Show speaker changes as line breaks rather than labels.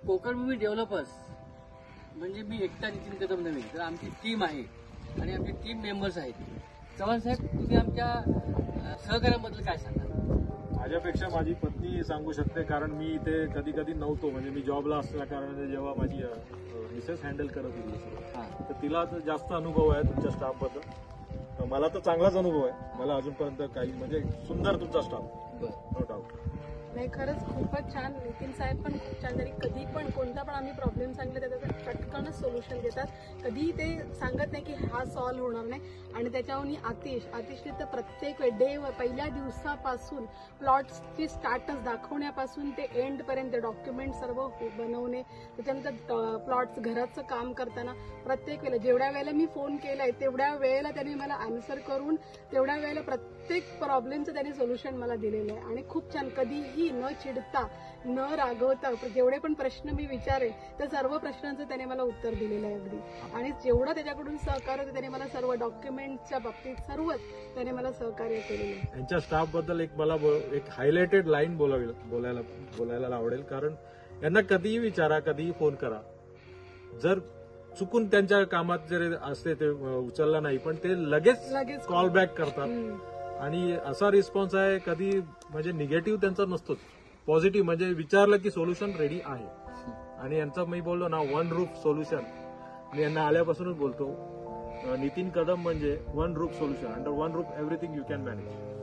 Konkan movie developers म्हणजे मी एकटा नितीन कदम नव्हे, तर आमची टीम आहे आणि आमचे टीम मेंबर्स आहेत. चव्हाण साहेब, तुम्ही आमच्या सहकार्याबद्दल काय सांगा?
माझ्यापेक्षा माझी पत्नी सांगू शकते, कारण मी इथे कधी कधी नव्हतो. म्हणजे मी जॉबला असल्या कारणाने जेव्हा माझी मिसेस हँडल करत होती, तर तिला जास्त अनुभव आहे तुमच्या स्टाफबद्दल. मला तर चांगलाच अनुभव आहे. मला अजूनपर्यंत काही म्हणजे सुंदर तुमचा स्टाफ, नो डाऊट.
नाही, खरंच खूपच छान. नितीन साहेब पण खूप छान. तरी कधी पण कोणता पण आम्ही प्रॉब्लेम सांगितलं त्याचं चटकनच सोल्युशन देतात. कधीही ते सांगत नाही की हा सॉल्व्ह होणार नाही. आणि त्याच्याहून आतिशने तर प्रत्येक पहिल्या दिवसापासून प्लॉट्सची स्टार्टच दाखवण्यापासून ते एंडपर्यंत डॉक्युमेंट सर्व बनवणे, त्याच्यानंतर प्लॉट्स घराचं काम करताना प्रत्येक वेळेला जेवढ्या वेळेला मी फोन केलाय तेवढ्या वेळेला त्यांनी मला आन्सर करून तेवढ्या वेळेला प्रत्येक प्रॉब्लेमचं त्यांनी सोल्युशन मला दिलेलं आहे. आणि खूप छान, कधीही न चिडता न रागवता जेवढे पण प्रश्न मी विचारेल त्या सर्व प्रश्नांचं त्याने मला उत्तर दिलेलं आहे अगदी. आणि जेवढं त्याच्याकडून सहकार्य होतं त्याने मला सर्व डॉक्युमेंटच्या बाबतीत सर्वच त्याने मला सहकार्य केलेलं आहे.
त्यांच्या स्टाफ बद्दल मला एक हायलाइटेड लाईन बोलायला आवडेल, कारण यांना कधीही विचारा, कधीही फोन करा. जर चुकून त्यांच्या कामात जर असते ते उचलला नाही, पण ते लगेच कॉल बॅक करतात. आणि असा रिस्पॉन्स आहे, कधी म्हणजे निगेटिव्ह त्यांचा नसतोच, पॉझिटिव्ह. म्हणजे विचारलं की सोल्युशन रेडी आहे. आणि यांचं मी बोललो ना, वन रूफ सोल्युशन. मी यांना आल्यापासूनच बोलतो, नितीन कदम म्हणजे one roof solution. Under one roof everything you can manage.